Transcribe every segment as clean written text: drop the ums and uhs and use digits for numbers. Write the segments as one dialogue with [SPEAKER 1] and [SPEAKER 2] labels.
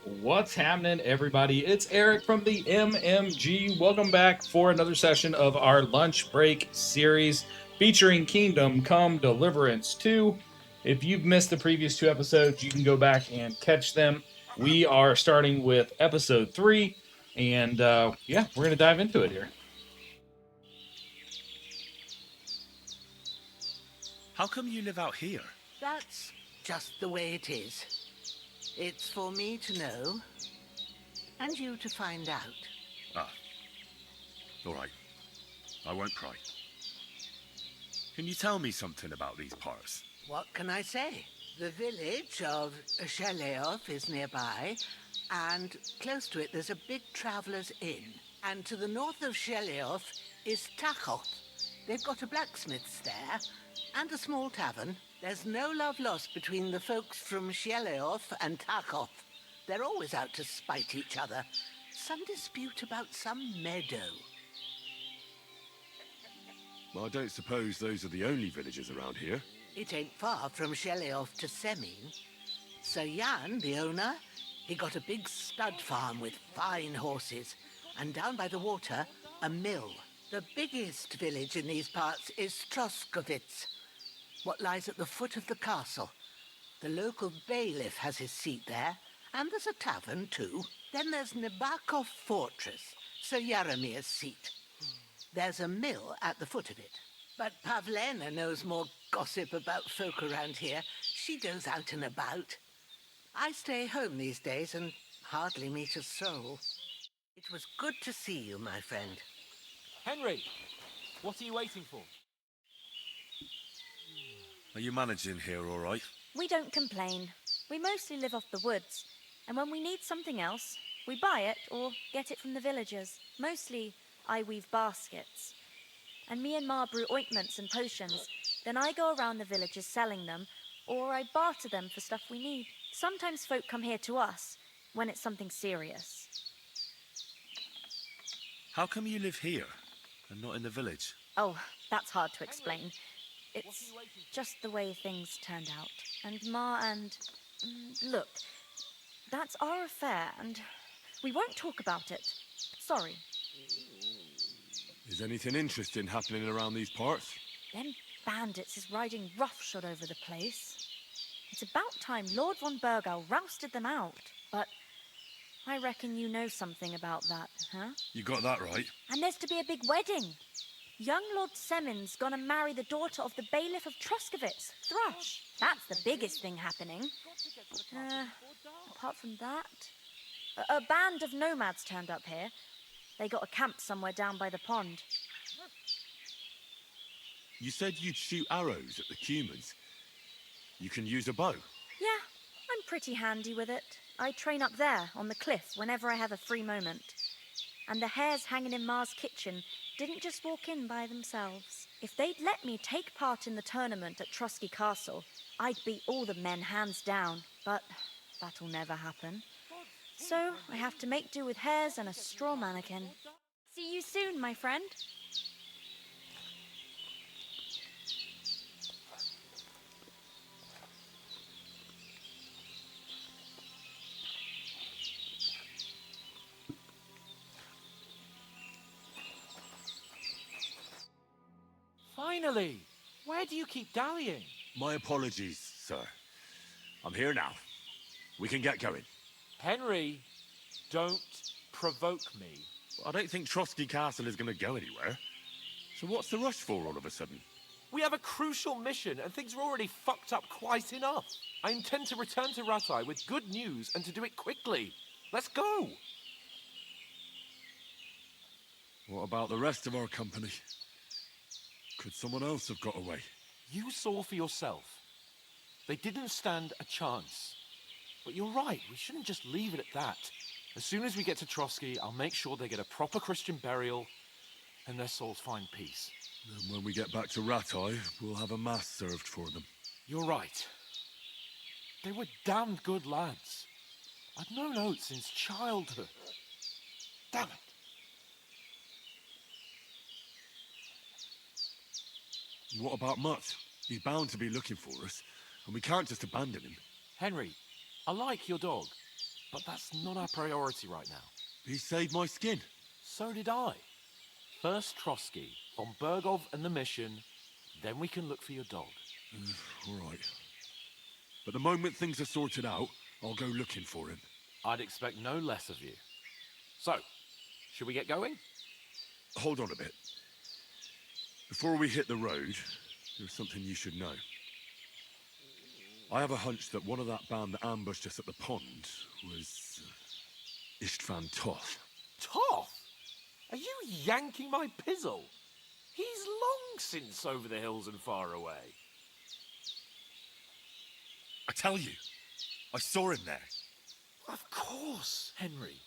[SPEAKER 1] What's happening, everybody? It's Eric from the MMG. Welcome back for another session of our lunch break series featuring Kingdom Come Deliverance 2. If you've missed the previous two episodes, you can go back and catch them. We are starting with episode 3, and yeah, we're going to dive into it here.
[SPEAKER 2] How come you live out here?
[SPEAKER 3] That's just the way it is. It's for me to know, and you to find out.
[SPEAKER 2] Ah, all right. I won't pry. Can you tell me something about these parts?
[SPEAKER 3] What can I say? The village of Sheleoth is nearby, and close to it there's a big traveller's inn. And to the north of Sheleoth is Tachoth. They've got a blacksmith's there, and a small tavern. There's no love lost between the folks from Sheleoth and Tachoth. They're always out to spite each other. Some dispute about some meadow.
[SPEAKER 2] Well, I don't suppose those are the only villages around here.
[SPEAKER 3] It ain't far from Sheleoth to Semin. Sir Jan, the owner, he got a big stud farm with fine horses, and down by the water, a mill. The biggest village in these parts is Troskovitz, what lies at the foot of the castle. The local bailiff has his seat there, and there's a tavern too. Then there's Nabakov Fortress, Sir Yaromir's seat. There's a mill at the foot of it. But Pavlena knows more gossip about folk around here. She goes out and about. I stay home these days and hardly meet a soul. It was good to see you, my friend.
[SPEAKER 4] Henry, what are you waiting for?
[SPEAKER 2] Are you managing here all right?
[SPEAKER 5] We don't complain. We mostly live off the woods, and when we need something else, we buy it or get it from the villagers. Mostly, I weave baskets. And me and Ma brew ointments and potions. Then I go around the villages selling them, or I barter them for stuff we need. Sometimes folk come here to us, when it's something serious.
[SPEAKER 2] How come you live here and not in the village?
[SPEAKER 5] Oh, that's hard to explain. It's just the way things turned out. And Ma and... Look, that's our affair, and we won't talk about it. Sorry.
[SPEAKER 2] Is anything interesting happening around these parts?
[SPEAKER 5] Them bandits is riding roughshod over the place. It's about time Lord von Burgau rousted them out. But I reckon you know something about that, huh?
[SPEAKER 2] You got that right.
[SPEAKER 5] And there's to be a big wedding. Young Lord Semin's gonna marry the daughter of the bailiff of Troskovitz, Thrush. That's the biggest thing happening. Apart from that, a band of nomads turned up here. They got a camp somewhere down by the pond.
[SPEAKER 2] You said you'd shoot arrows at the humans. You can use a bow.
[SPEAKER 5] Yeah, I'm pretty handy with it. I train up there, on the cliff, whenever I have a free moment. And the hares hanging in Ma's kitchen didn't just walk in by themselves. If they'd let me take part in the tournament at Trosky Castle, I'd beat all the men hands down. But that'll never happen. So I have to make do with hares and a straw mannequin. See you soon, my friend.
[SPEAKER 4] Finally! Where do you keep dallying?
[SPEAKER 2] My apologies, sir. I'm here now. We can get going.
[SPEAKER 4] Henry, don't provoke me.
[SPEAKER 2] I don't think Trosky Castle is going to go anywhere. So what's the rush for all of a sudden?
[SPEAKER 4] We have a crucial mission and things are already fucked up quite enough. I intend to return to Ratai with good news and to do it quickly. Let's go!
[SPEAKER 2] What about the rest of our company? Could someone else have got away?
[SPEAKER 4] You saw for yourself. They didn't stand a chance. But you're right, we shouldn't just leave it at that. As soon as we get to Trosky, I'll make sure they get a proper Christian burial and their souls find peace.
[SPEAKER 2] Then when we get back to Ratai, we'll have a mass served for them.
[SPEAKER 4] You're right. They were damned good lads. I've known Oates since childhood. Damn it.
[SPEAKER 2] What about Mutt? He's bound to be looking for us, and we can't just abandon him.
[SPEAKER 4] Henry, I like your dog, but that's not our priority right now.
[SPEAKER 2] He saved my skin.
[SPEAKER 4] So did I. First Trosky, von Bergov and the mission, then we can look for your dog.
[SPEAKER 2] All right. But the moment things are sorted out, I'll go looking for him.
[SPEAKER 4] I'd expect no less of you. So, should we get going?
[SPEAKER 2] Hold on a bit. Before we hit the road, there's something you should know. I have a hunch that one of that band that ambushed us at the pond was Istvan Toth.
[SPEAKER 4] Toth? Are you yanking my pizzle? He's long since over the hills and far away.
[SPEAKER 2] I tell you, I saw him there.
[SPEAKER 4] Of course, Henry.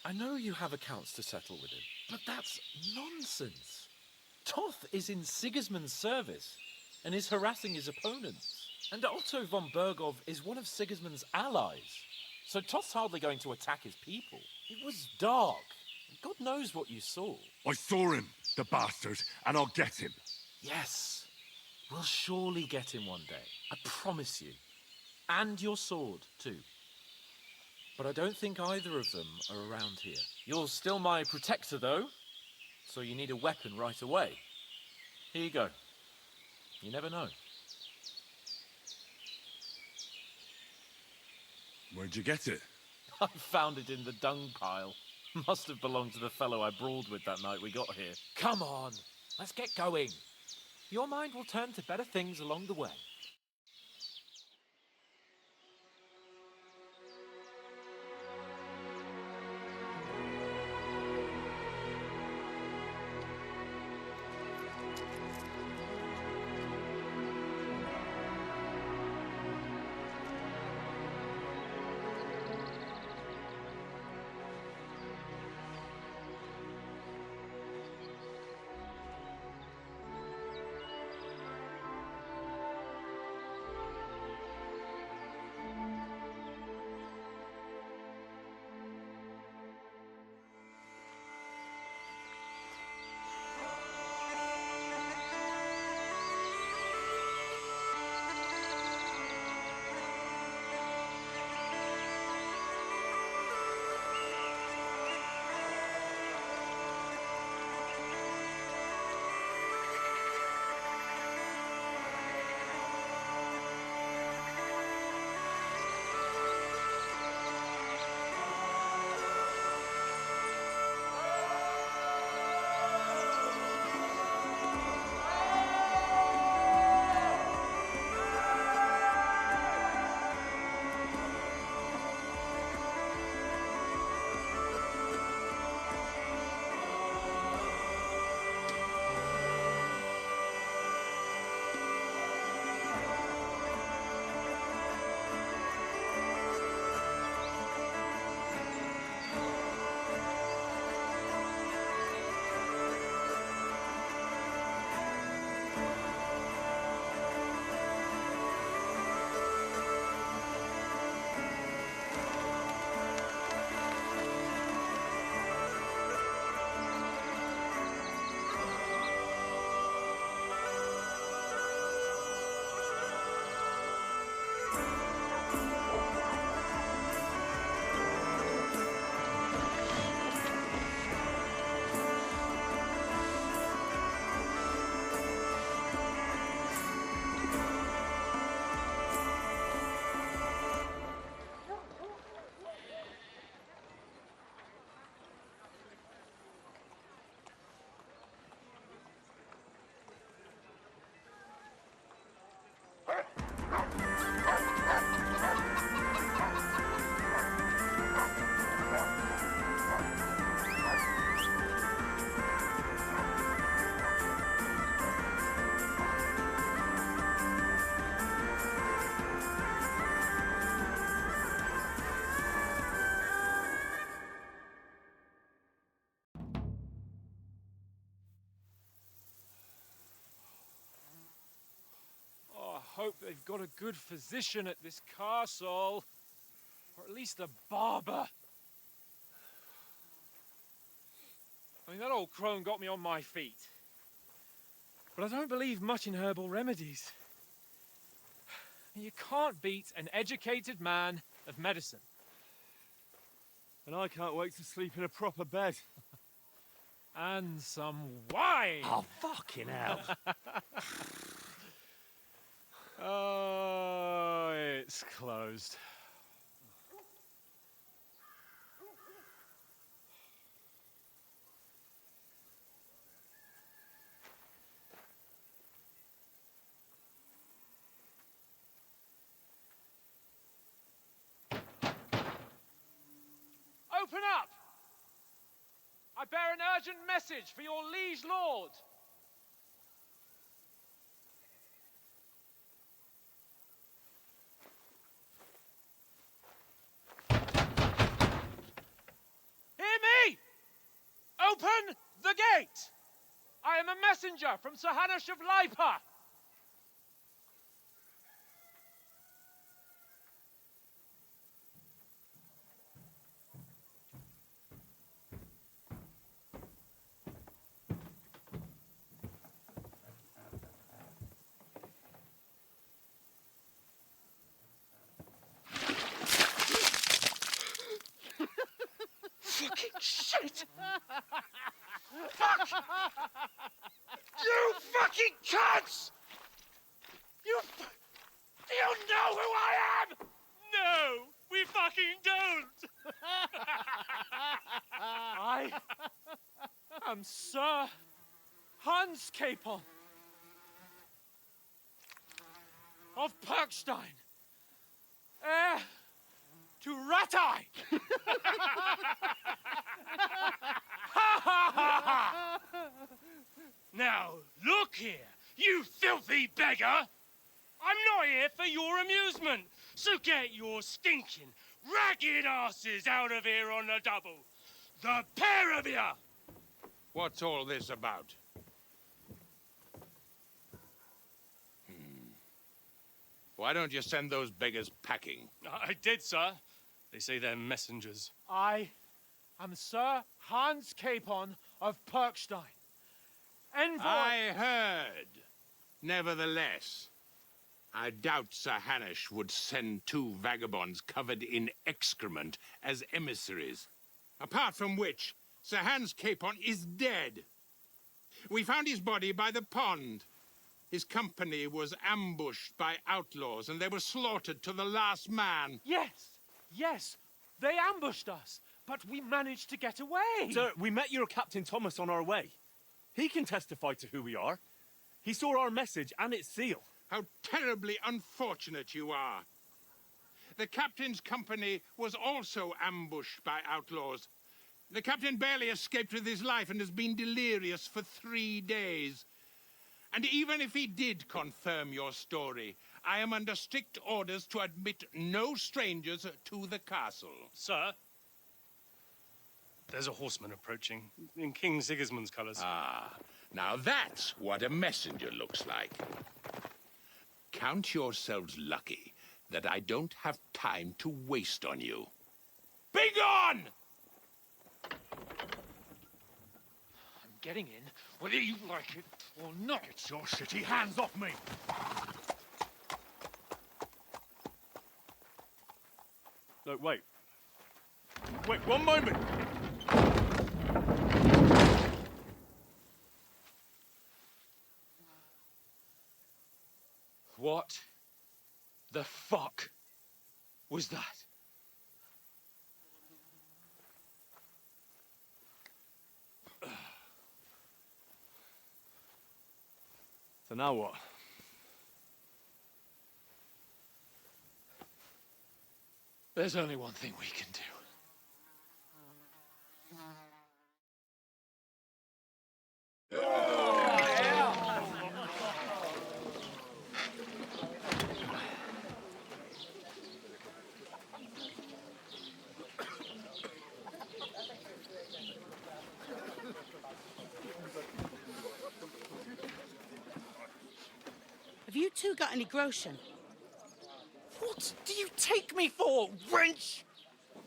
[SPEAKER 4] I know you have accounts to settle with him, but that's nonsense. Toth is in Sigismund's service and is harassing his opponents. And Otto von Bergov is one of Sigismund's allies. So Toth's hardly going to attack his people. It was dark. God knows what you saw.
[SPEAKER 2] I saw him, the bastard, and I'll get him.
[SPEAKER 4] Yes. We'll surely get him one day. I promise you. And your sword, too. But I don't think either of them are around here. You're still my protector, though. So you need a weapon right away. Here you go. You never know.
[SPEAKER 2] Where'd you get it?
[SPEAKER 4] I found it in the dung pile. Must have belonged to the fellow I brawled with that night we got here. Come on, let's get going. Your mind will turn to better things along the way.
[SPEAKER 6] Hope they've got a good physician at this castle. Or at least a barber. I mean, that old crone got me on my feet. But I don't believe much in herbal remedies. You can't beat an educated man of medicine.
[SPEAKER 7] And I can't wait to sleep in a proper bed.
[SPEAKER 6] And some wine!
[SPEAKER 7] Oh, fucking hell.
[SPEAKER 6] Oh, it's closed. Open up! I bear an urgent message for your liege lord. Hear me! Open the gate! I am a messenger from Sir Hanush of Lipa.
[SPEAKER 7] Fucking shit! Fuck! You fucking cunts! Do you know who I am?
[SPEAKER 6] No, we fucking don't. I am Sir Hans Capon of Perkstein, heir to Ratai.
[SPEAKER 8] Now, look here, you filthy beggar! I'm not here for your amusement, so get your stinking, ragged asses out of here on the double. The pair of you!
[SPEAKER 9] What's all this about? Why don't you send those beggars packing?
[SPEAKER 8] I did, sir. They say they're messengers.
[SPEAKER 6] I am Sir Hans Capon of Perkstein, envoy.
[SPEAKER 9] I heard. Nevertheless, I doubt Sir Hanush would send two vagabonds covered in excrement as emissaries. Apart from which, Sir Hans Capon is dead. We found his body by the pond. His company was ambushed by outlaws, and they were slaughtered to the last man.
[SPEAKER 6] Yes, they ambushed us, but we managed to get away.
[SPEAKER 7] Sir, we met your Captain Thomas on our way. He can testify to who we are. He saw our message and its seal.
[SPEAKER 9] How terribly unfortunate you are. The captain's company was also ambushed by outlaws. The captain barely escaped with his life and has been delirious for 3 days. And even if he did confirm your story, I am under strict orders to admit no strangers to the castle.
[SPEAKER 8] Sir, there's a horseman approaching in King Sigismund's colours.
[SPEAKER 9] Ah, now that's what a messenger looks like. Count yourselves lucky that I don't have time to waste on you. Be gone!
[SPEAKER 6] I'm getting in, whether you like it or not.
[SPEAKER 7] Get your shitty hands off me! No, wait. Wait, one moment!
[SPEAKER 8] What the fuck was that?
[SPEAKER 7] So now what?
[SPEAKER 6] There's only one thing we can do.
[SPEAKER 10] Have you two got any groschen?
[SPEAKER 8] What do you take me for, wench?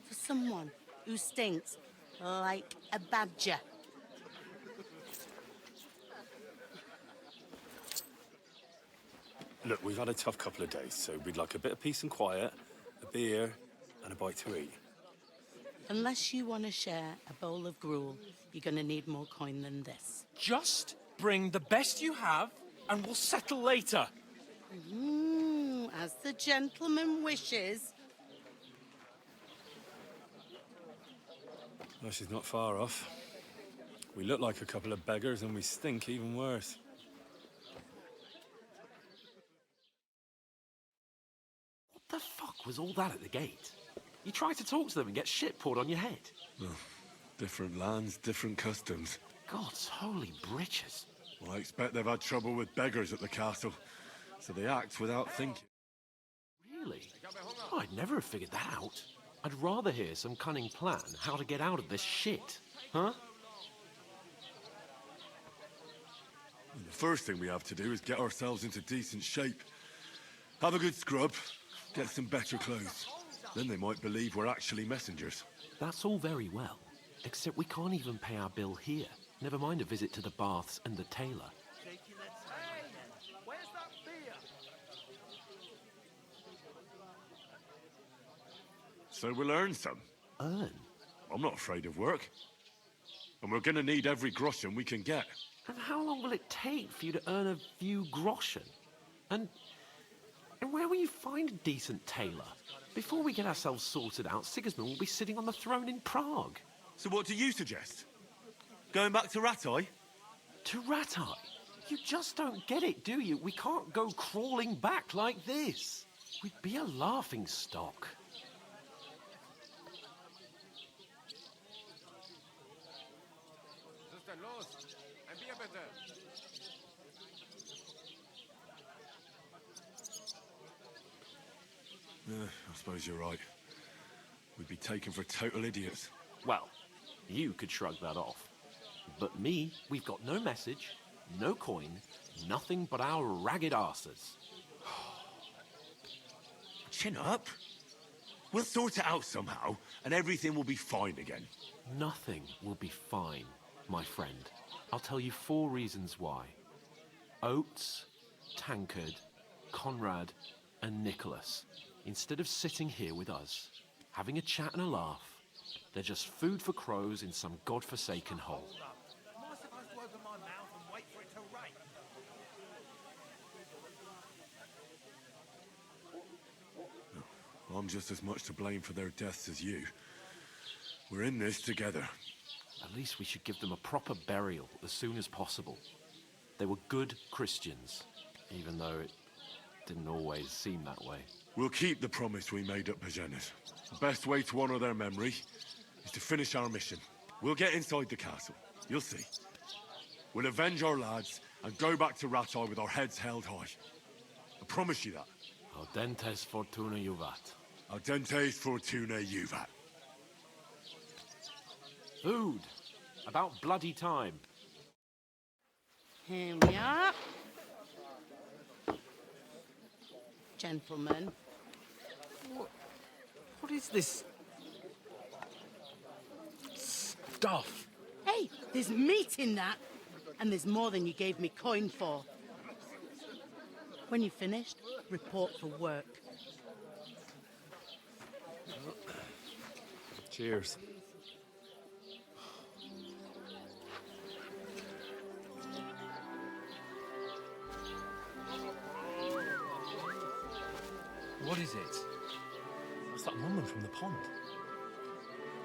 [SPEAKER 10] For someone who stinks like a badger.
[SPEAKER 7] Look, we've had a tough couple of days, so we'd like a bit of peace and quiet, a beer, and a bite to eat.
[SPEAKER 10] Unless you want to share a bowl of gruel, you're going to need more coin than this.
[SPEAKER 4] Just bring the best you have, and we'll settle later.
[SPEAKER 10] As the gentleman wishes.
[SPEAKER 7] Well, she's not far off. We look like a couple of beggars, and we stink even worse.
[SPEAKER 4] What the fuck was all that at the gate? You try to talk to them and get shit poured on your head.
[SPEAKER 2] Well, different lands, different customs.
[SPEAKER 4] God's holy britches.
[SPEAKER 2] Well, I expect they've had trouble with beggars at the castle, so they act without thinking.
[SPEAKER 4] Really? Oh, I'd never have figured that out. I'd rather hear some cunning plan how to get out of this shit. Huh?
[SPEAKER 2] The first thing we have to do is get ourselves into decent shape. Have a good scrub, get some better clothes. Then they might believe we're actually messengers.
[SPEAKER 4] That's all very well, except we can't even pay our bill here. Never mind a visit to the baths and the tailor.
[SPEAKER 6] Where's that beer?
[SPEAKER 2] So we'll earn some.
[SPEAKER 4] Earn?
[SPEAKER 2] I'm not afraid of work. And we're gonna need every groschen we can get.
[SPEAKER 4] And how long will it take for you to earn a few groschen? And where will you find a decent tailor? Before we get ourselves sorted out, Sigismund will be sitting on the throne in Prague.
[SPEAKER 2] So what do you suggest? Going back to Ratai?
[SPEAKER 4] To Ratai? You just don't get it, do you? We can't go crawling back like this. We'd be a laughing stock.
[SPEAKER 2] I suppose you're right. We'd be taken for total idiots.
[SPEAKER 4] Well, you could shrug that off. But me, we've got no message, no coin, nothing but our ragged arses.
[SPEAKER 2] Chin up. We'll sort it out somehow, and everything will be fine again.
[SPEAKER 4] Nothing will be fine, my friend. I'll tell you 4 reasons why. Oates, Tankard, Conrad, and Nicholas. Instead of sitting here with us, having a chat and a laugh, they're just food for crows in some godforsaken hole.
[SPEAKER 6] Am I supposed to open my mouth and wait for it to rain?
[SPEAKER 2] I'm just as much to blame for their deaths as you. We're in this together.
[SPEAKER 4] At least we should give them a proper burial as soon as possible. They were good Christians, even though it didn't always seem that way.
[SPEAKER 2] We'll keep the promise we made at Pagenis. The best way to honor their memory is to finish our mission. We'll get inside the castle. You'll see. We'll avenge our lads and go back to Ratai with our heads held high. I promise you that.
[SPEAKER 4] Audentes fortuna juvat.
[SPEAKER 2] Audentes fortuna juvat.
[SPEAKER 4] Food. About bloody time.
[SPEAKER 10] Here we are. Gentlemen.
[SPEAKER 4] What is this stuff?
[SPEAKER 10] Hey, there's meat in that. And there's more than you gave me coin for. When you're finished, report for work.
[SPEAKER 7] Cheers.
[SPEAKER 11] What is it? It's that woman from the pond.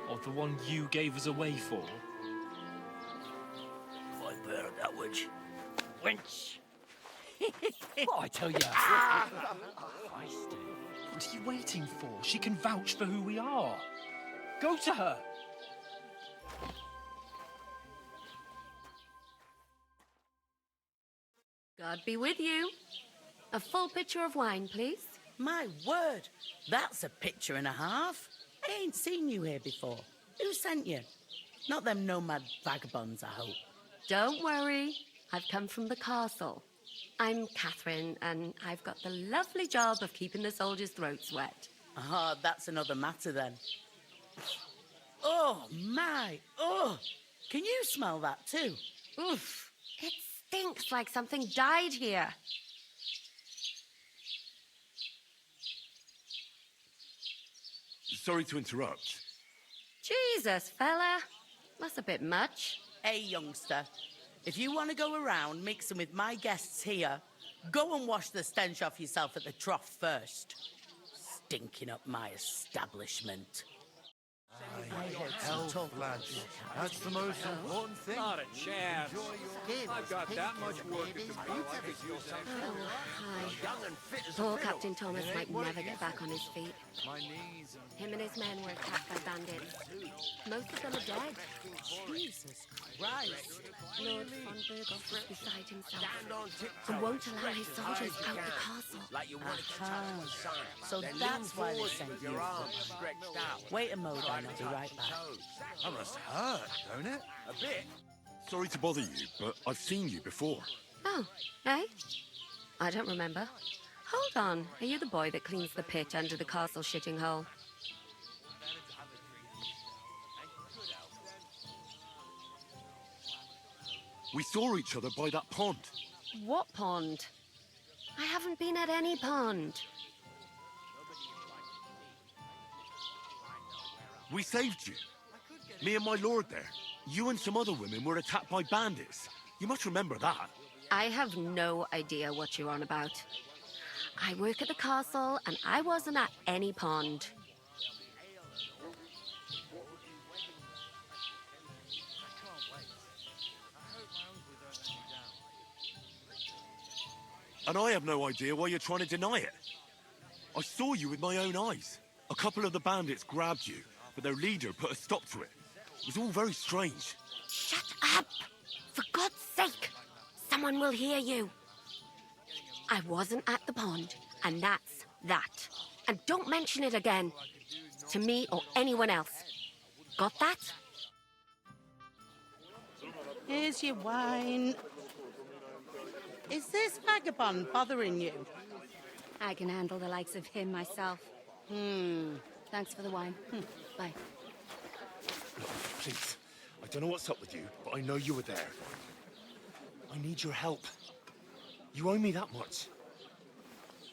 [SPEAKER 11] Or the one you gave us away for.
[SPEAKER 12] I bear that witch. Wench!
[SPEAKER 11] What I tell you?
[SPEAKER 4] Feisty.
[SPEAKER 11] What are you waiting for? She can vouch for who we are. Go to her.
[SPEAKER 13] God be with you. A full pitcher of wine, please.
[SPEAKER 10] My word, that's a picture and a half. I ain't seen you here before. Who sent you? Not them nomad vagabonds, I hope.
[SPEAKER 13] Don't worry. I've come from the castle. I'm Catherine, and I've got the lovely job of keeping the soldiers' throats wet.
[SPEAKER 10] Ah, that's another matter then. Oh, my. Oh, can you smell that too?
[SPEAKER 13] Oof. It stinks like something died here.
[SPEAKER 2] Sorry to interrupt.
[SPEAKER 13] Jesus, fella. That's a bit much.
[SPEAKER 10] Hey, youngster. If you want to go around mixing with my guests here, go and wash the stench off yourself at the trough first. Stinking up my establishment.
[SPEAKER 14] Health, lads. That's the most important thing.
[SPEAKER 15] Not a chance. I've got that much work to do.
[SPEAKER 13] Oh, hi. Poor Captain Thomas might never get back on his feet. Him and his men were attacked by bandits. Most of them are dead.
[SPEAKER 10] Jesus Christ.
[SPEAKER 13] Lord von Berghoff was beside himself and won't allow his soldiers out the castle.
[SPEAKER 10] So that's why they sent you. Wait a moment, I'll be right back.
[SPEAKER 14] That must hurt, don't it?
[SPEAKER 2] A bit. Sorry to bother you, but I've seen you before.
[SPEAKER 13] Oh, eh? I don't remember. Hold on, are you the boy that cleans the pit under the castle shitting hole?
[SPEAKER 2] We saw each other by that pond.
[SPEAKER 13] What pond? I haven't been at any pond.
[SPEAKER 2] We saved you. Me and my lord there. You and some other women were attacked by bandits. You must remember that.
[SPEAKER 13] I have no idea what you're on about. I work at the castle, and I wasn't at any pond.
[SPEAKER 2] And I have no idea why you're trying to deny it. I saw you with my own eyes. A couple of the bandits grabbed you, but their leader put a stop to it. It was all very strange.
[SPEAKER 13] Shut up! For God's sake! Someone will hear you. I wasn't at the pond, and that's that. And don't mention it again. To me or anyone else. Got that?
[SPEAKER 10] Here's your wine. Is this vagabond bothering you?
[SPEAKER 13] I can handle the likes of him myself. Thanks for the wine. Bye.
[SPEAKER 7] Please, I don't know what's up with you, but I know you were there. I need your help. You owe me that much.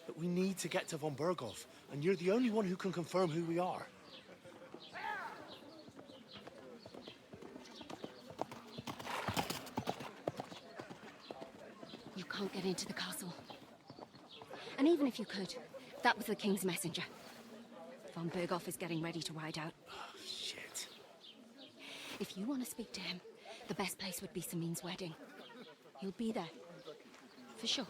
[SPEAKER 7] But we need to get to von Berghoff, and you're the only one who can confirm who we are.
[SPEAKER 13] You can't get into the castle. And even if you could, that was the King's messenger. Von Berghoff is getting ready to ride out.
[SPEAKER 7] Oh, shit.
[SPEAKER 13] If you want to speak to him, the best place would be Samin's wedding. He'll be there. For sure.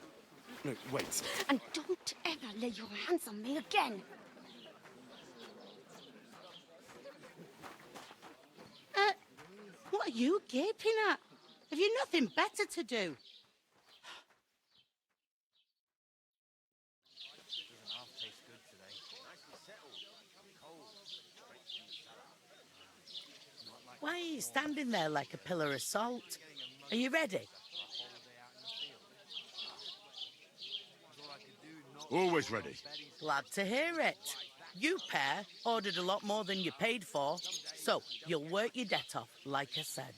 [SPEAKER 7] No, wait.
[SPEAKER 13] And don't ever lay your hands on me again!
[SPEAKER 10] What are you gaping at? Have you nothing better to do? Why are you standing there like a pillar of salt? Are you ready?
[SPEAKER 2] Always ready.
[SPEAKER 10] Glad to hear it. You pair ordered a lot more than you paid for, so you'll work your debt off, like I said.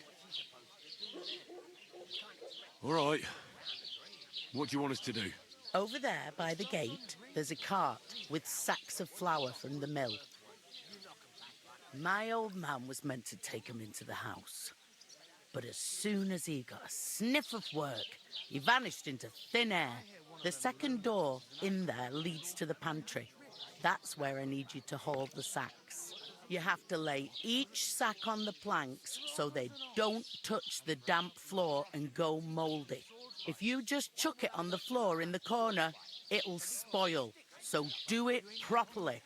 [SPEAKER 2] All right. What do you want us to do?
[SPEAKER 10] Over there by the gate, there's a cart with sacks of flour from the mill. My old man was meant to take 'em into the house. But as soon as he got a sniff of work, he vanished into thin air. The second door in there leads to the pantry. That's where I need you to haul the sacks. You have to lay each sack on the planks so they don't touch the damp floor and go mouldy. If you just chuck it on the floor in the corner, it'll spoil. So do it properly.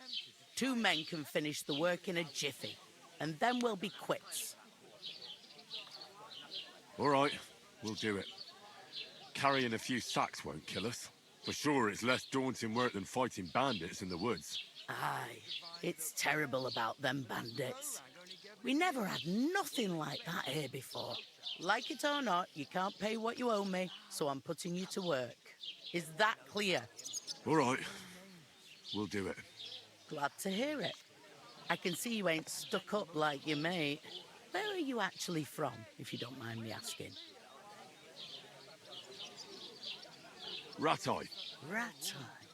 [SPEAKER 10] 2 men can finish the work in a jiffy, and then we'll be quits.
[SPEAKER 2] All right, we'll do it. Carrying a few sacks won't kill us. For sure, it's less daunting work than fighting bandits in the woods.
[SPEAKER 10] Aye, it's terrible about them bandits. We never had nothing like that here before. Like it or not, you can't pay what you owe me, so I'm putting you to work. Is that clear?
[SPEAKER 2] All right, we'll do it.
[SPEAKER 10] Glad to hear it. I can see you ain't stuck up like your mate. Where are you actually from, if you don't mind me asking?
[SPEAKER 2] Rat-eye.
[SPEAKER 10] Rat-eye.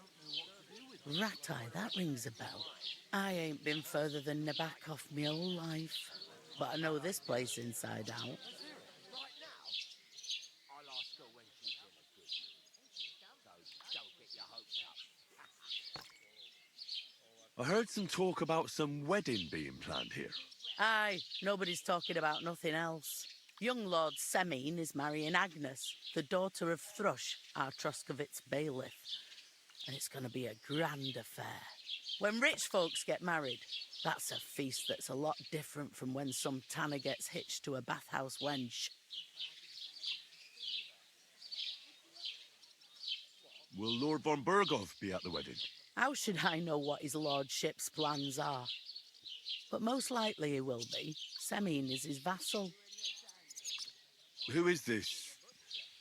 [SPEAKER 10] Rat-eye, that rings a bell. I ain't been further than Nabakov my whole life, but I know this place inside out.
[SPEAKER 2] I heard some talk about some wedding being planned here.
[SPEAKER 10] Aye, nobody's talking about nothing else. Young Lord Semine is marrying Agnes, the daughter of Thrush, our Troskovitz bailiff. And it's going to be a grand affair. When rich folks get married, that's a feast that's a lot different from when some tanner gets hitched to a bathhouse wench.
[SPEAKER 2] Will Lord von Berghoff be at the wedding?
[SPEAKER 10] How should I know what his lordship's plans are? But most likely he will be. Semine is his vassal.
[SPEAKER 2] Who is this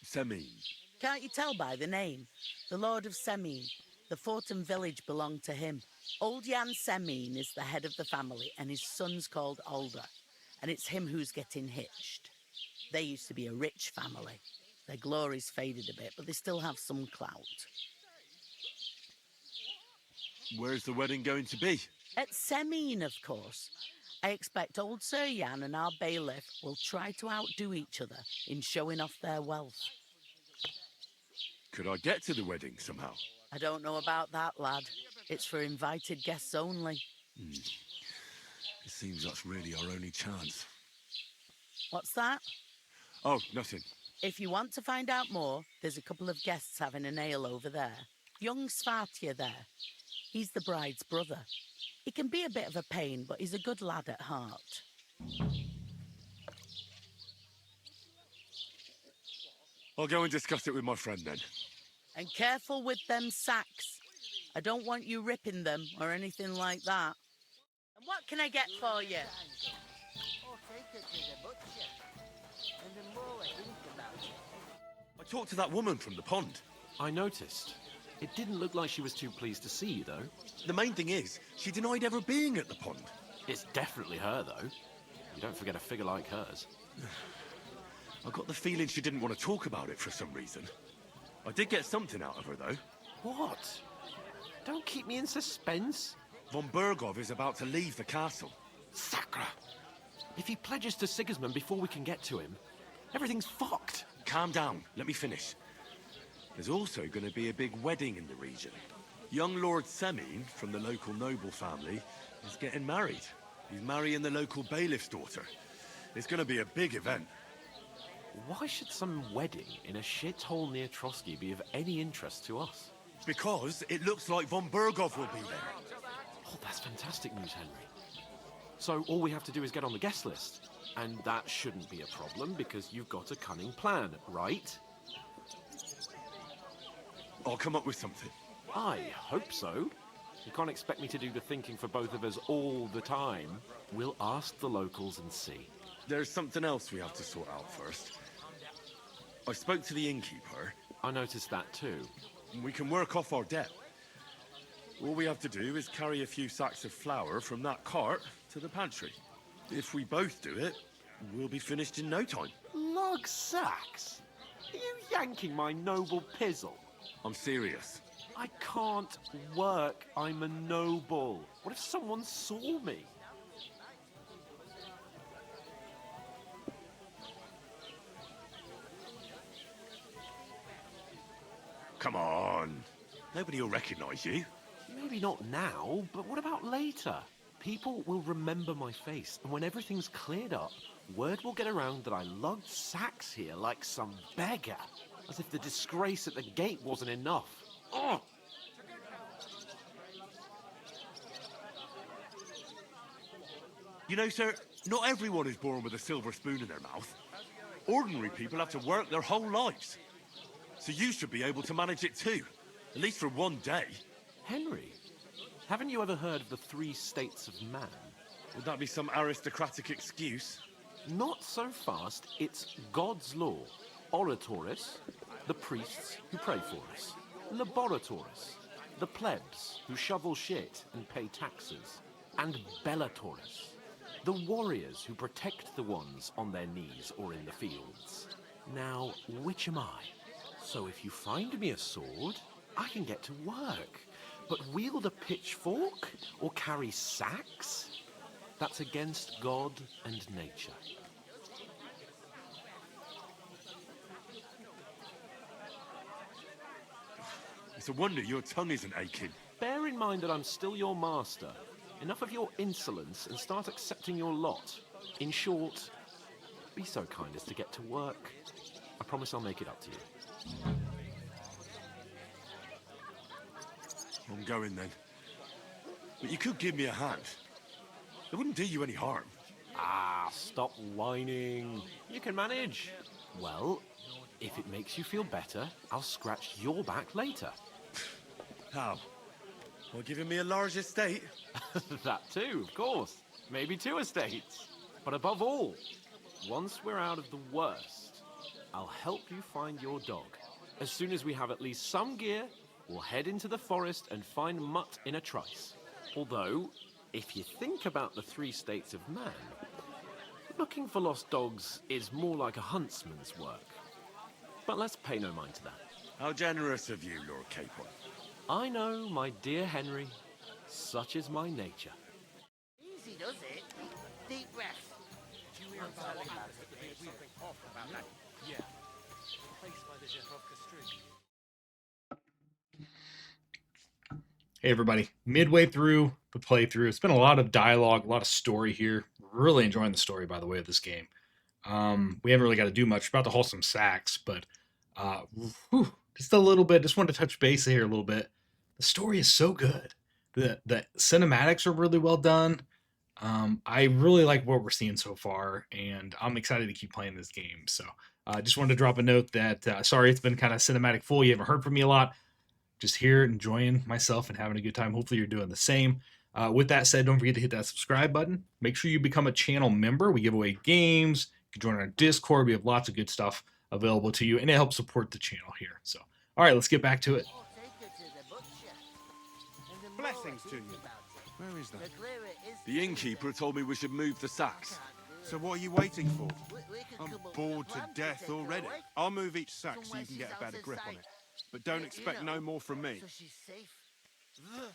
[SPEAKER 2] Semine?
[SPEAKER 10] Can't you tell by the name? The Lord of Semine. The fort and village belong to him. Old Jan Semine is the head of the family, and his son's called Alder. And it's him who's getting hitched. They used to be a rich family. Their glory's faded a bit, but they still have some clout.
[SPEAKER 2] Where's the wedding going to be?
[SPEAKER 10] At Semine, of course. I expect old Sir Jan and our bailiff will try to outdo each other in showing off their wealth.
[SPEAKER 2] Could I get to the wedding somehow?
[SPEAKER 10] I don't know about that, lad. It's for invited guests only.
[SPEAKER 2] It seems that's really our only chance.
[SPEAKER 10] What's that?
[SPEAKER 2] Oh, nothing.
[SPEAKER 10] If you want to find out more, there's a couple of guests having an ale over there. Young Svartje there. He's the bride's brother. He can be a bit of a pain, but he's a good lad at heart.
[SPEAKER 2] I'll go and discuss it with my friend then.
[SPEAKER 10] And careful with them sacks. I don't want you ripping them or anything like that. And what can I get for you?
[SPEAKER 2] I talked to that woman from the pond.
[SPEAKER 4] I noticed. It didn't look like she was too pleased to see you, though.
[SPEAKER 2] The main thing is, she denied ever being at the pond.
[SPEAKER 4] It's definitely her, though. You don't forget a figure like hers.
[SPEAKER 2] I got the feeling she didn't want to talk about it for some reason. I did get something out of her, though.
[SPEAKER 4] What? Don't keep me in suspense.
[SPEAKER 2] Von Berghoff is about to leave the castle.
[SPEAKER 4] Sacra! If he pledges to Sigismund before we can get to him, everything's fucked.
[SPEAKER 2] Calm down. Let me finish. There's also going to be a big wedding in the region. Young Lord Semine, from the local noble family, is getting married. He's marrying the local bailiff's daughter. It's going to be a big event.
[SPEAKER 4] Why should some wedding in a shithole near Trosky be of any interest to us?
[SPEAKER 2] Because it looks like von Berghoff will be there.
[SPEAKER 4] Oh, that's fantastic news, Henry. So all we have to do is get on the guest list. And that shouldn't be a problem because you've got a cunning plan, right?
[SPEAKER 2] I'll come up with something.
[SPEAKER 4] I hope so. You can't expect me to do the thinking for both of us all the time. We'll ask the locals and see.
[SPEAKER 2] There's something else we have to sort out first. I spoke to the innkeeper.
[SPEAKER 4] I noticed that too.
[SPEAKER 2] We can work off our debt. All we have to do is carry a few sacks of flour from that cart to the pantry. If we both do it, we'll be finished in no time.
[SPEAKER 4] Lug sacks? Are you yanking my noble pizzle?
[SPEAKER 2] I'm serious.
[SPEAKER 4] I can't work. I'm a noble. What if someone saw me?
[SPEAKER 2] Come on. Nobody will recognize you.
[SPEAKER 4] Maybe not now, but what about later? People will remember my face, and when everything's cleared up, word will get around that I lugged sacks here like some beggar. As if the disgrace at the gate wasn't enough. Ugh!
[SPEAKER 2] You know, sir, not everyone is born with a silver spoon in their mouth. Ordinary people have to work their whole lives. So you should be able to manage it too. At least for one day.
[SPEAKER 4] Henry, haven't you ever heard of the 3 states of man?
[SPEAKER 2] Would that be some aristocratic excuse?
[SPEAKER 4] Not so fast. It's God's law. Oratoris, the priests who pray for us. Laboratoris, the plebs who shovel shit and pay taxes. And Bellatoris, the warriors who protect the ones on their knees or in the fields. Now, which am I? So if you find me a sword, I can get to work. But wield a pitchfork or carry sacks? That's against God and nature.
[SPEAKER 2] It's a wonder your tongue isn't aching.
[SPEAKER 4] Bear in mind that I'm still your master. Enough of your insolence and start accepting your lot. In short, be so kind as to get to work. I promise I'll make it up to you.
[SPEAKER 2] I'm going then. But you could give me a hand. It wouldn't do you any harm.
[SPEAKER 4] Ah, stop whining. You can manage. Well, if it makes you feel better, I'll scratch your back later.
[SPEAKER 2] How? Well, giving me a large estate?
[SPEAKER 4] That too, of course. Maybe 2 estates. But above all, once we're out of the worst, I'll help you find your dog. As soon as we have at least some gear, we'll head into the forest and find Mutt in a trice. Although, if you think about the 3 states of man, looking for lost dogs is more like a huntsman's work. But let's pay no mind to that.
[SPEAKER 2] How generous of you, Lord Capon.
[SPEAKER 4] I know, my dear Henry. Such is my nature.
[SPEAKER 3] Easy does it. Deep breath.
[SPEAKER 11] Yeah. Place by the Zhetrovka street.
[SPEAKER 1] Hey everybody, midway through the playthrough, it's been a lot of dialogue, a lot of story here. Really enjoying the story, by the way, of this game. We haven't really got to do much. We're about to haul some sacks, but just a little bit. Just wanted to touch base here a little bit. The story is so good. The cinematics are really well done. I really like what we're seeing so far, and I'm excited to keep playing this game. So I just wanted to drop a note that, sorry, it's been kind of cinematic full. You haven't heard from me a lot. Just here enjoying myself and having a good time. Hopefully you're doing the same. With that said, don't forget to hit that subscribe button. Make sure you become a channel member. We give away games. You can join our Discord. We have lots of good stuff available to you, and it helps support the channel here. So, all right, let's get back to it.
[SPEAKER 9] Blessings to you.
[SPEAKER 2] Where is that? The innkeeper told me we should move the sacks.
[SPEAKER 9] So what are you waiting for? I'm bored to death already. I'll move each sack so you can get a better grip on it. But don't expect no more from me.
[SPEAKER 8] The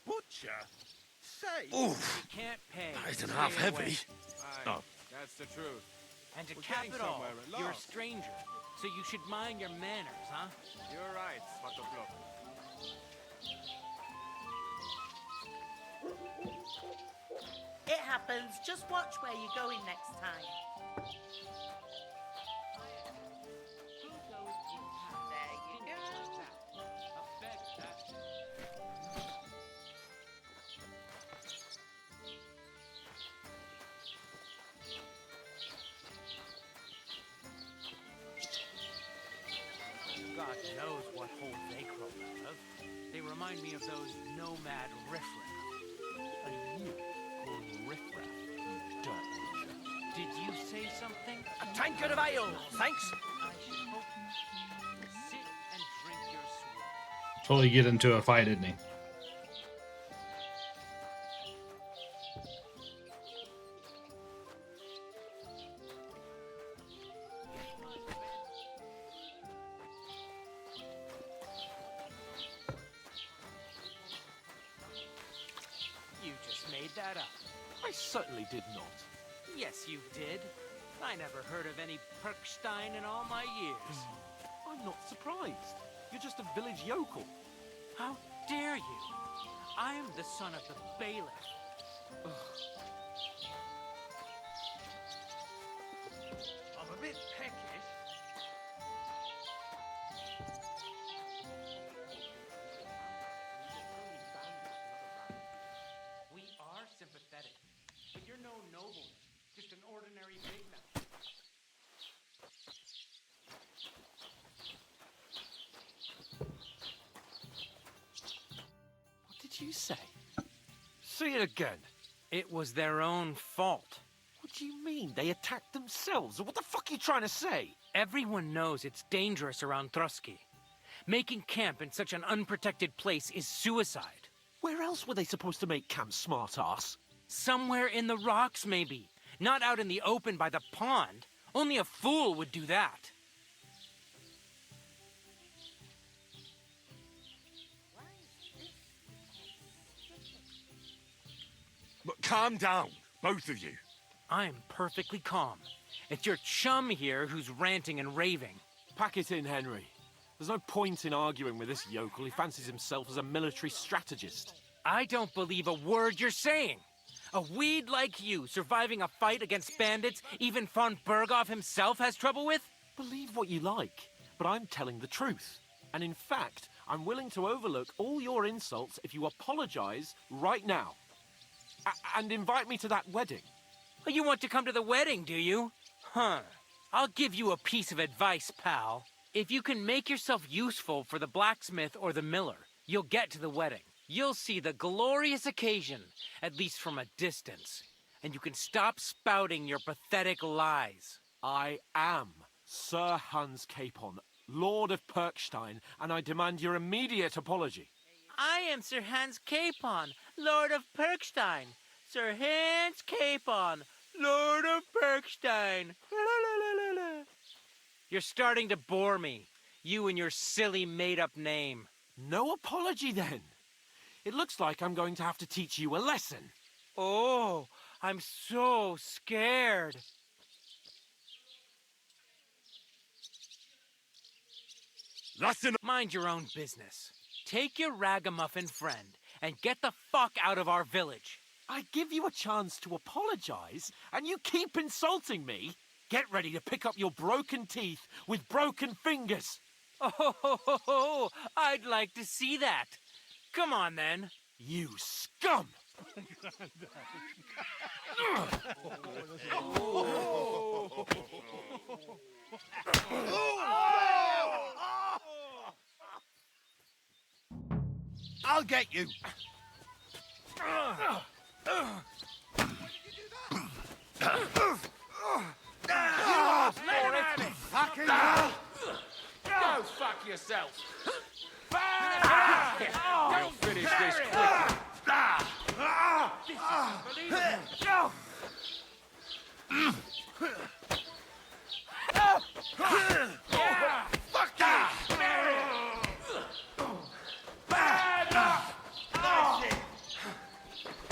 [SPEAKER 8] butcher? Say,
[SPEAKER 2] Oof.
[SPEAKER 8] you can't pay.
[SPEAKER 2] That isn't half heavy. Oh.
[SPEAKER 9] That's the truth.
[SPEAKER 8] And to
[SPEAKER 9] We're
[SPEAKER 8] cap
[SPEAKER 9] getting
[SPEAKER 8] it all,
[SPEAKER 9] somewhere at
[SPEAKER 8] you're a
[SPEAKER 9] last.
[SPEAKER 8] stranger, so you should mind your manners, huh?
[SPEAKER 9] You're right, Svatoplo.
[SPEAKER 10] It happens. Just watch where you're going next time.
[SPEAKER 8] God knows what hole they crawl out of. They remind me of those nomad riffraff.
[SPEAKER 4] And you call riffraff, you dirt.
[SPEAKER 8] Did you say something?
[SPEAKER 12] A tankard of ale, thanks.
[SPEAKER 8] I should hope. Sit and drink your swill.
[SPEAKER 1] Totally get into a fight, didn't he?
[SPEAKER 8] You just made that up.
[SPEAKER 4] I certainly did not.
[SPEAKER 8] Yes, you did. I never heard of any Perkstein in all my years.
[SPEAKER 4] I'm not surprised. You're just a village yokel.
[SPEAKER 8] How dare you? I am the son of the bailiff. I'm a bit peckish. We are sympathetic, but you're no nobleman, just an ordinary big mouth.
[SPEAKER 4] What did you say?
[SPEAKER 8] Say it again. It was their own fault.
[SPEAKER 4] What do you mean? They attacked themselves? What the fuck are you trying to say?
[SPEAKER 8] Everyone knows it's dangerous around Trosky. Making camp in such an unprotected place is suicide.
[SPEAKER 4] Where else were they supposed to make camp, smart-ass?
[SPEAKER 8] Somewhere in the rocks, maybe. Not out in the open by the pond. Only a fool would do that.
[SPEAKER 2] calm down, both of you.
[SPEAKER 12] I'm perfectly calm. It's your chum here who's ranting and raving.
[SPEAKER 4] Pack it in, Henry. There's no point in arguing with this yokel. He fancies himself as a military strategist.
[SPEAKER 12] I don't believe a word you're saying. A weed like you surviving a fight against bandits even von Berghoff himself has trouble with?
[SPEAKER 4] Believe what you like, but I'm telling the truth. And in fact, I'm willing to overlook all your insults if you apologize right now. And invite me to that wedding.
[SPEAKER 12] Oh, you want to come to the wedding, do you? Huh. I'll give you a piece of advice, pal. If you can make yourself useful for the blacksmith or the miller, you'll get to the wedding. You'll see the glorious occasion, at least from a distance. And you can stop spouting your pathetic lies.
[SPEAKER 4] I am Sir Hans Capon, Lord of Perkstein, and I demand your immediate apology.
[SPEAKER 12] I am Sir Hans Capon, Lord of Perkstein. Sir Hans Capon, Lord of Perkstein. You're starting to bore me, you and your silly made-up name.
[SPEAKER 4] No apology, then. It looks like I'm going to have to teach you a lesson.
[SPEAKER 12] Oh, I'm so scared.
[SPEAKER 2] Lesson.
[SPEAKER 12] Mind your own business. Take your ragamuffin friend and get the fuck out of our village.
[SPEAKER 4] I give you a chance to apologize, and you keep insulting me. Get ready to pick up your broken teeth with broken fingers.
[SPEAKER 12] Oh, I'd like to see that. Come on, then.
[SPEAKER 4] You scum!
[SPEAKER 14] I'll get you.
[SPEAKER 15] Go fuck yourself.
[SPEAKER 8] We'll finish this quickly.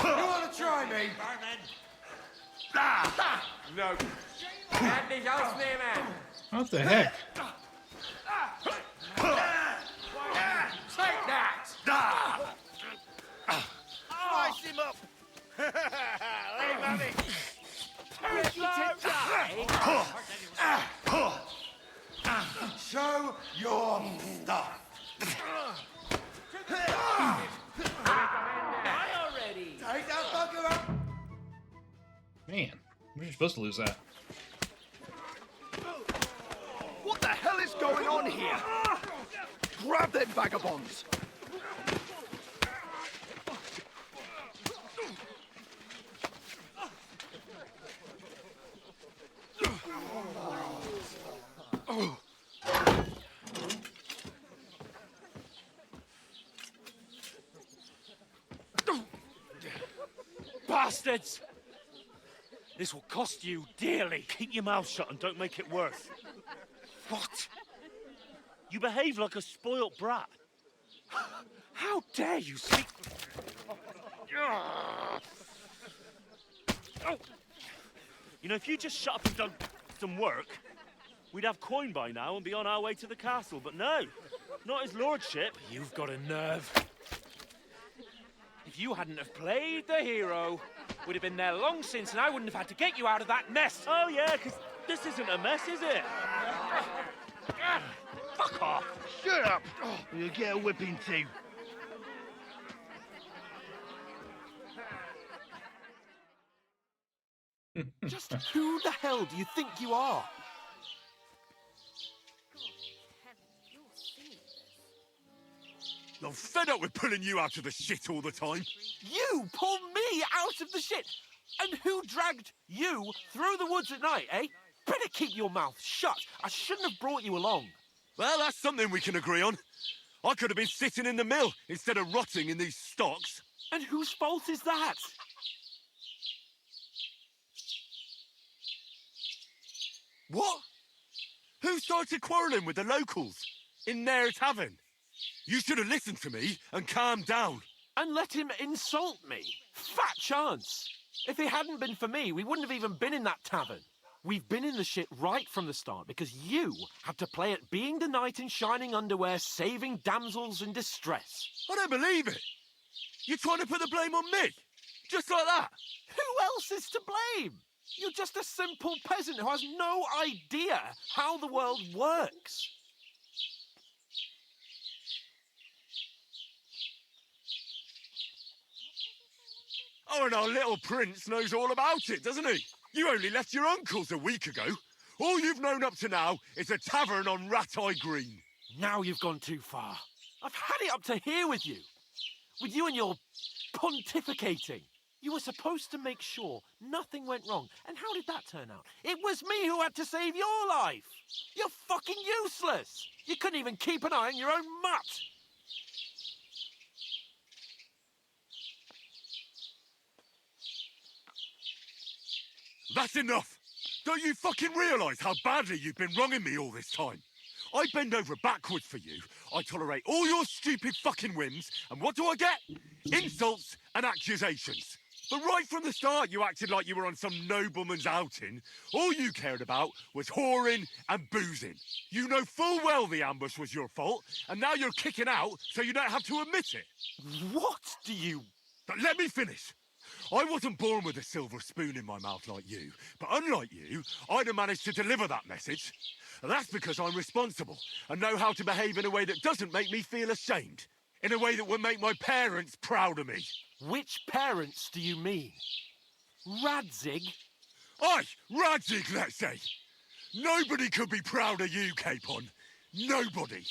[SPEAKER 14] You want to try me?
[SPEAKER 8] No. Andy, help me, man.
[SPEAKER 1] What the heck?
[SPEAKER 8] Take that.
[SPEAKER 14] Slice him up. Leave at me. Show your stuff. Take that fucker up.
[SPEAKER 1] Man, we're supposed to lose that.
[SPEAKER 16] What the hell is going on here? Grab them vagabonds!
[SPEAKER 8] Bastards! This will cost you dearly.
[SPEAKER 17] Keep your mouth shut and don't make it worse.
[SPEAKER 8] What?
[SPEAKER 17] You behave like a spoilt brat.
[SPEAKER 8] How dare you speak?
[SPEAKER 17] You know, if you just shut up and done some work, we'd have coin by now and be on our way to the castle. But no, not his lordship.
[SPEAKER 8] You've got a nerve. If you hadn't have played the hero, we'd have been there long since, and I wouldn't have had to get you out of that mess.
[SPEAKER 17] Oh yeah, because this isn't a mess, is it?
[SPEAKER 8] Fuck off!
[SPEAKER 16] Shut up! You'll get a whipping too.
[SPEAKER 4] Just who the hell do you think you are?
[SPEAKER 2] I'm fed up with pulling you out of the shit all the time.
[SPEAKER 4] You pulled me out of the shit! And who dragged you through the woods at night, eh? Better keep your mouth shut. I shouldn't have brought you along.
[SPEAKER 2] Well, that's something we can agree on. I could have been sitting in the mill instead of rotting in these stocks.
[SPEAKER 4] And whose fault is that?
[SPEAKER 2] What? Who started quarrelling with the locals in their tavern? You should have listened to me and calmed down.
[SPEAKER 4] And let him insult me. Fat chance. If it hadn't been for me, we wouldn't have even been in that tavern. We've been in the shit right from the start because you had to play at being the knight in shining underwear, saving damsels in distress.
[SPEAKER 2] I don't believe it. You're trying to put the blame on me? Just like that?
[SPEAKER 4] Who else is to blame? You're just a simple peasant who has no idea how the world works.
[SPEAKER 2] Oh, and our little prince knows all about it, doesn't he? You only left your uncle's a week ago. All you've known up to now is a tavern on Rat-Eye Green.
[SPEAKER 4] Now you've gone too far. I've had it up to here with you. With you and your pontificating. You were supposed to make sure nothing went wrong. And how did that turn out? It was me who had to save your life. You're fucking useless. You couldn't even keep an eye on your own mutt.
[SPEAKER 2] That's enough! Don't you fucking realise how badly you've been wronging me all this time? I bend over backwards for you, I tolerate all your stupid fucking whims, and what do I get? Insults and accusations. But right from the start you acted like you were on some nobleman's outing. All you cared about was whoring and boozing. You know full well the ambush was your fault, and now you're kicking out so you don't have to admit it.
[SPEAKER 4] What do you...
[SPEAKER 2] But let me finish. I wasn't born with a silver spoon in my mouth like you, but unlike you, I'd have managed to deliver that message. And that's because I'm responsible and know how to behave in a way that doesn't make me feel ashamed. In a way that would make my parents proud of me.
[SPEAKER 4] Which parents do you mean? Radzig?
[SPEAKER 2] Aye, Radzig, let's say. Nobody could be proud of you, Capon. Nobody.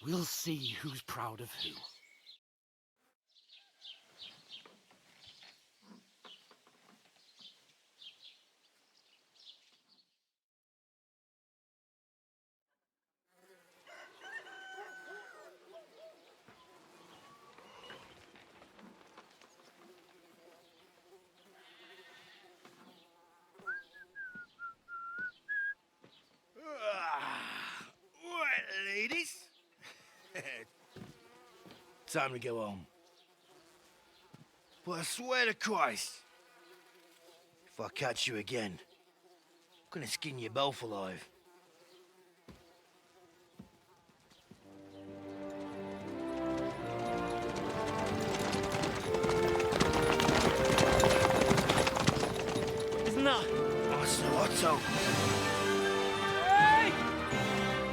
[SPEAKER 4] We'll see who's proud of who.
[SPEAKER 14] Right, ladies. Time to go home. But I swear to Christ, if I catch you again, I'm gonna skin you both alive. Isn't that? Oh, it's no Otto.
[SPEAKER 6] Hey!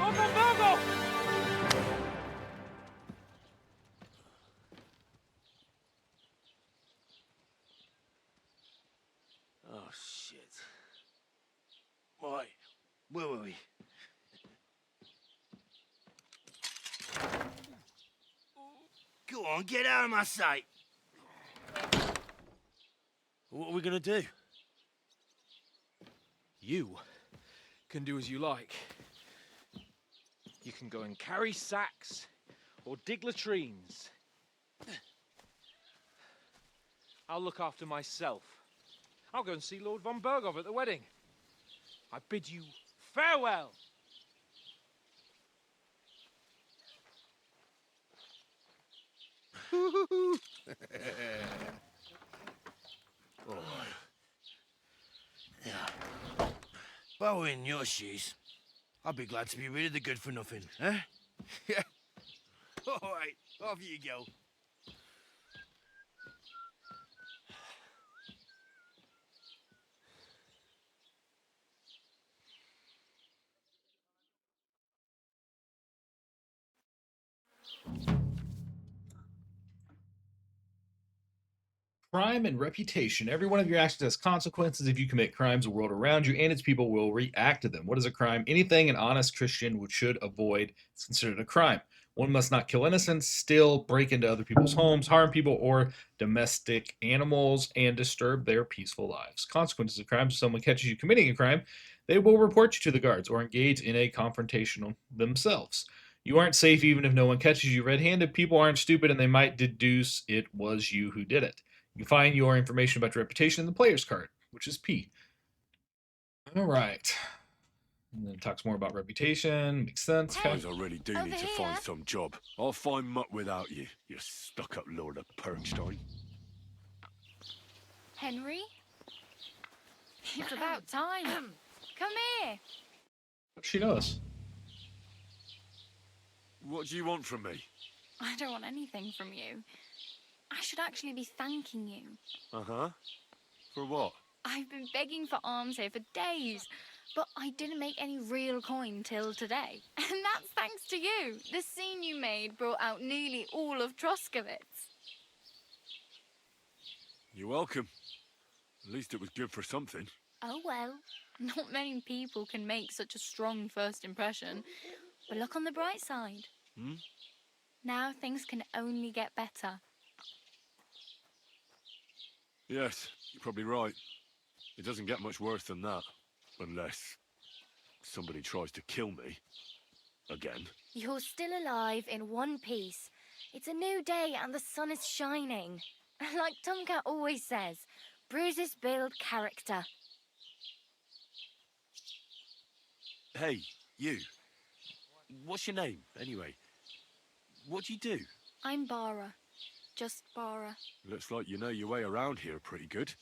[SPEAKER 6] Uncle Bogo!
[SPEAKER 14] Oh, shit. Right, where were we? Go on, get out of my sight.
[SPEAKER 11] What are we gonna do?
[SPEAKER 6] You can do as you like. You can go and carry sacks or dig latrines. I'll look after myself. I'll go and see Lord von Bergov at the wedding. I bid you farewell.
[SPEAKER 14] All right. Yeah. If I were in your shoes, I'd be glad to be rid of the good for nothing, eh? Yeah. All right, off you go.
[SPEAKER 1] Crime and reputation. Every one of your actions has consequences. If you commit crimes, the world around you and its people will react to them. What is a crime? Anything an honest Christian should avoid is considered a crime. One must not kill innocents, steal, break into other people's homes, harm people or domestic animals, and disturb their peaceful lives. Consequences of crimes. If someone catches you committing a crime, they will report you to the guards or engage in a confrontation themselves. You aren't safe even if no one catches you red-handed. People aren't stupid and they might deduce it was you who did it. You find your information about your reputation in the player's card, which is P. All right. And then it talks more about reputation. Makes sense. Okay.
[SPEAKER 2] Suppose I really do need to find some job. I'll find muck without you, you stuck-up Lord of Perkstein.
[SPEAKER 18] Henry? It's about time. Come here.
[SPEAKER 1] She knows.
[SPEAKER 2] What do you want from me?
[SPEAKER 18] I don't want anything from you. I should actually be thanking you.
[SPEAKER 2] Uh-huh. For what?
[SPEAKER 18] I've been begging for alms here for days, but I didn't make any real coin till today. And that's thanks to you. The scene you made brought out nearly all of Troskowitz.
[SPEAKER 2] You're welcome. At least it was good for something.
[SPEAKER 18] Oh well, not many people can make such a strong first impression. But look on the bright side.
[SPEAKER 2] Hmm?
[SPEAKER 18] Now things can only get better.
[SPEAKER 2] Yes, you're probably right. It doesn't get much worse than that. Unless somebody tries to kill me. Again.
[SPEAKER 5] You're still alive in one piece. It's a new day and the sun is shining. Like Tomcat always says, bruises build character.
[SPEAKER 2] Hey, you. What's your name, anyway? What do you do?
[SPEAKER 18] I'm Bara. Just Bara.
[SPEAKER 2] Looks like you know your way around here pretty good.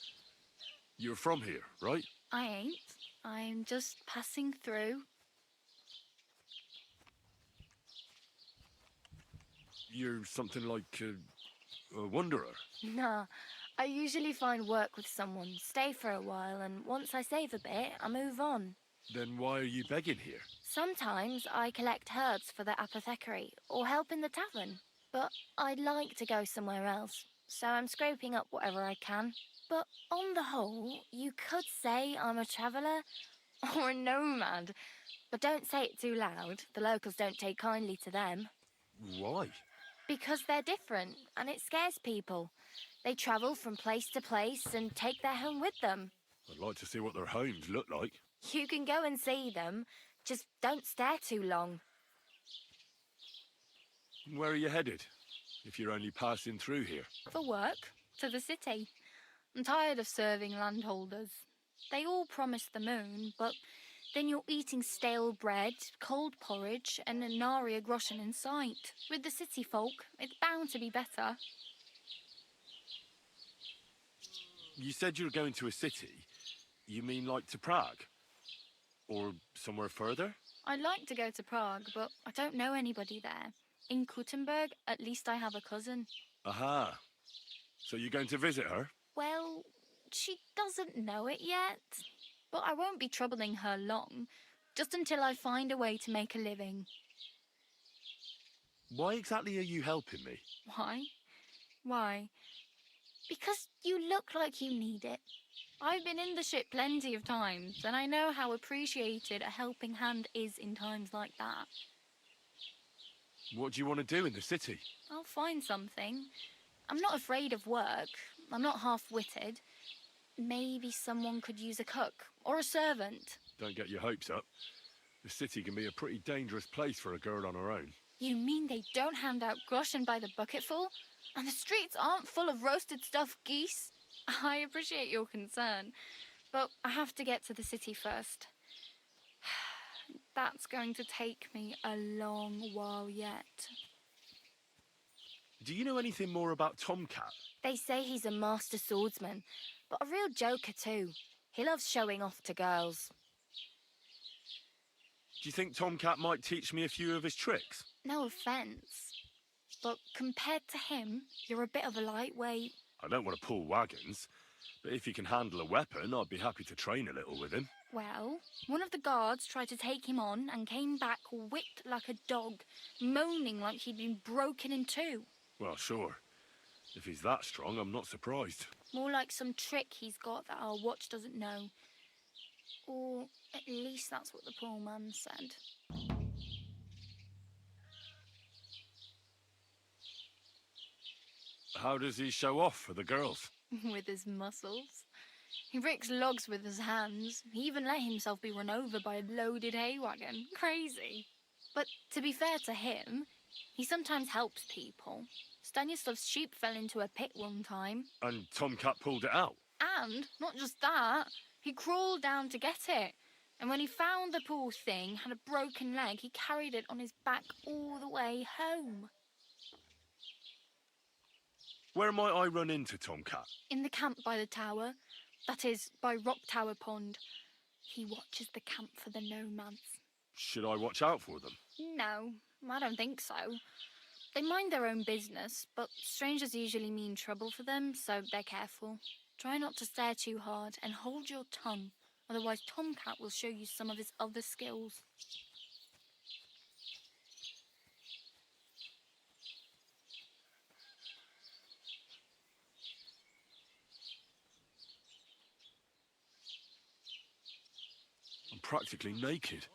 [SPEAKER 2] You're from here, right?
[SPEAKER 18] I ain't. I'm just passing through.
[SPEAKER 2] You're something like a wanderer.
[SPEAKER 5] Nah, I usually find work with someone, stay for a while, and once I save a bit, I move on.
[SPEAKER 2] Then why are you begging here?
[SPEAKER 5] Sometimes I collect herbs for the apothecary or help in the tavern, but I'd like to go somewhere else, so I'm scraping up whatever I can. But on the whole, you could say I'm a traveller or a nomad, but don't say it too loud. The locals don't take kindly to them.
[SPEAKER 2] Why?
[SPEAKER 5] Because they're different, and it scares people. They travel from place to place and take their home with them.
[SPEAKER 2] I'd like to see what their homes look like.
[SPEAKER 5] You can go and see them, just don't stare too long.
[SPEAKER 2] Where are you headed? If you're only passing through here.
[SPEAKER 18] For work, to the city. I'm tired of serving landholders. They all promise the moon, but then you're eating stale bread, cold porridge, and a nary a groschen in sight. With the city folk, it's bound to be better.
[SPEAKER 2] You said you were going to a city. You mean like to Prague? Or somewhere further?
[SPEAKER 18] I'd like to go to Prague, but I don't know anybody there. In Kuttenberg, at least I have a cousin.
[SPEAKER 2] Aha. So you're going to visit her?
[SPEAKER 18] Well, she doesn't know it yet. But I won't be troubling her long, just until I find a way to make a living.
[SPEAKER 2] Why exactly are you helping me?
[SPEAKER 18] Why? Why? Because you look like you need it. I've been in the ship plenty of times, and I know how appreciated a helping hand is in times like that.
[SPEAKER 2] What do you want to do in the city?
[SPEAKER 18] I'll find something. I'm not afraid of work. I'm not half-witted. Maybe someone could use a cook or a servant.
[SPEAKER 2] Don't get your hopes up. The city can be a pretty dangerous place for a girl on her own.
[SPEAKER 18] You mean they don't hand out groschen by the bucketful? And the streets aren't full of roasted stuffed geese? I appreciate your concern, but I have to get to the city first. That's going to take me a long while yet.
[SPEAKER 2] Do you know anything more about Tomcat?
[SPEAKER 5] They say he's a master swordsman, but a real joker too. He loves showing off to girls.
[SPEAKER 2] Do you think Tomcat might teach me a few of his tricks?
[SPEAKER 18] No offence, but compared to him, you're a bit of a lightweight.
[SPEAKER 2] I don't want to pull wagons, but if he can handle a weapon, I'd be happy to train a little with him.
[SPEAKER 18] Well, one of the guards tried to take him on and came back whipped like a dog, moaning like he'd been broken in two.
[SPEAKER 2] Well, sure. If he's that strong, I'm not surprised.
[SPEAKER 18] More like some trick he's got that our watch doesn't know. Or at least that's what the poor man said.
[SPEAKER 2] How does he show off for the girls?
[SPEAKER 18] With his muscles. He ricks logs with his hands. He even let himself be run over by a loaded hay wagon. Crazy. But to be fair to him, he sometimes helps people. Stanislav's sheep fell into a pit one time.
[SPEAKER 2] And Tomcat pulled it out?
[SPEAKER 18] And, not just that, he crawled down to get it. And when he found the poor thing had a broken leg, he carried it on his back all the way home.
[SPEAKER 2] Where might I run into Tomcat?
[SPEAKER 18] In the camp by the tower, that is, by Rock Tower Pond. He watches the camp for the nomads.
[SPEAKER 2] Should I watch out for them?
[SPEAKER 18] No, I don't think so. They mind their own business, but strangers usually mean trouble for them, so they're careful. Try not to stare too hard and hold your tongue, otherwise Tomcat will show you some of his other skills.
[SPEAKER 2] I'm practically naked.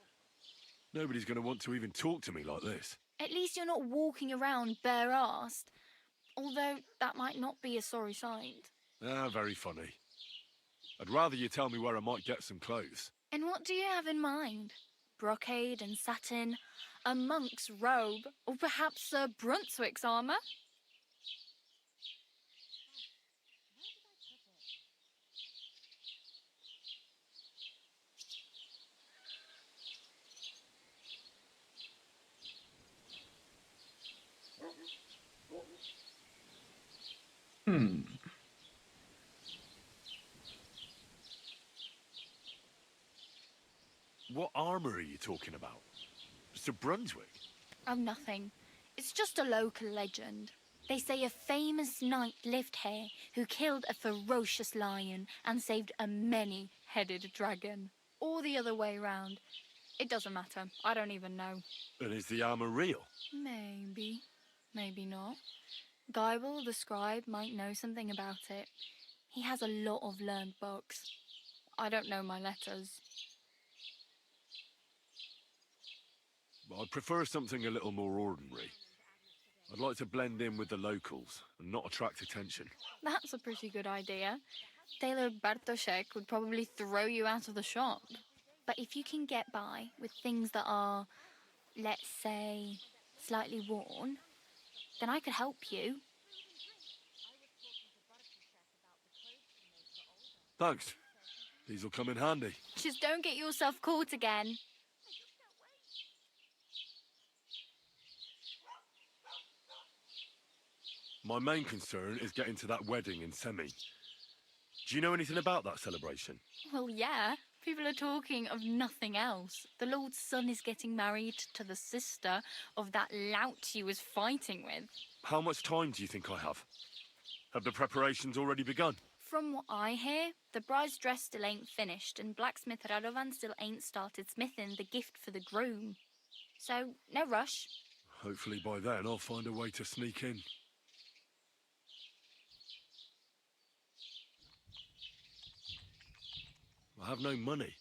[SPEAKER 2] Nobody's going to want to even talk to me like this.
[SPEAKER 18] At least you're not walking around bare-assed, although that might not be a sorry sight.
[SPEAKER 2] Ah, very funny. I'd rather you tell me where I might get some clothes.
[SPEAKER 18] And what do you have in mind? Brocade and satin, a monk's robe, or perhaps Sir Brunswick's armour?
[SPEAKER 2] What armour are you talking about? Sir Brunswick?
[SPEAKER 18] Oh, nothing. It's just a local legend. They say a famous knight lived here who killed a ferocious lion and saved a many-headed dragon. Or the other way round. It doesn't matter. I don't even know.
[SPEAKER 2] And is the armour real?
[SPEAKER 18] Maybe. Maybe not. Geibel, the scribe, might know something about it. He has a lot of learned books. I don't know my letters.
[SPEAKER 2] I'd prefer something a little more ordinary. I'd like to blend in with the locals and not attract attention.
[SPEAKER 18] That's a pretty good idea. Tailor Bartoszek would probably throw you out of the shop. But if you can get by with things that are, let's say, slightly worn, then I could help you.
[SPEAKER 2] Thanks. These will come in handy.
[SPEAKER 18] Just don't get yourself caught again.
[SPEAKER 2] My main concern is getting to that wedding in Semi. Do you know anything about that celebration?
[SPEAKER 18] Well, yeah. People are talking of nothing else. The Lord's son is getting married to the sister of that lout he was fighting with.
[SPEAKER 2] How much time do you think I have? Have the preparations already begun?
[SPEAKER 18] From what I hear, the bride's dress still ain't finished, and blacksmith Radovan still ain't started smithing the gift for the groom. So, no rush.
[SPEAKER 2] Hopefully by then I'll find a way to sneak in. I have no money.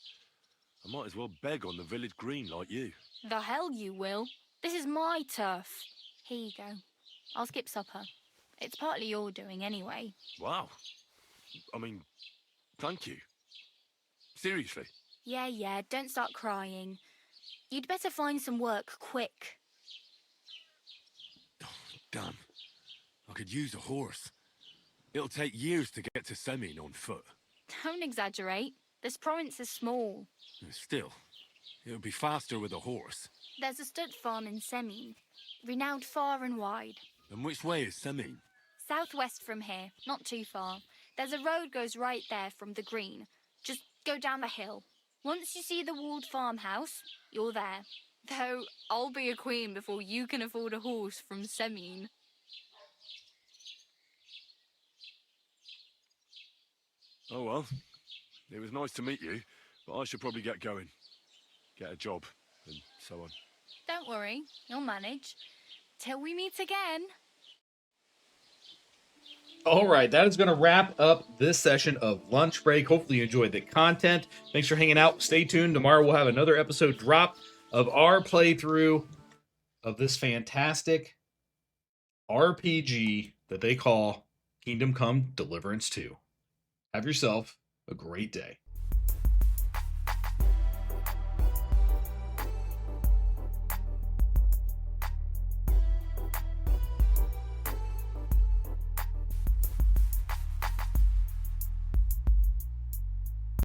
[SPEAKER 2] I might as well beg on the village green like you.
[SPEAKER 18] The hell you will. This is my turf. Here you go. I'll skip supper. It's partly your doing anyway.
[SPEAKER 2] Wow. I mean, thank you. Seriously.
[SPEAKER 18] Yeah, don't start crying. You'd better find some work quick.
[SPEAKER 2] Oh, damn. I could use a horse. It'll take years to get to Semin on foot.
[SPEAKER 18] Don't exaggerate. This province is small.
[SPEAKER 2] Still, it'll be faster with a horse.
[SPEAKER 18] There's a stud farm in Semin, renowned far and wide.
[SPEAKER 2] And which way is Semin?
[SPEAKER 18] Southwest from here, not too far. There's a road goes right there from the green. Just go down the hill. Once you see the walled farmhouse, you're there. Though I'll be a queen before you can afford a horse from Semin.
[SPEAKER 2] Oh well. It was nice to meet you, but I should probably get going. Get a job, and so on.
[SPEAKER 18] Don't worry, you'll manage. Till we meet again.
[SPEAKER 1] All right, that is going to wrap up this session of Lunch Break. Hopefully you enjoyed the content. Thanks for hanging out. Stay tuned. Tomorrow we'll have another episode drop of our playthrough of this fantastic RPG that they call Kingdom Come Deliverance 2. Have yourself a great day.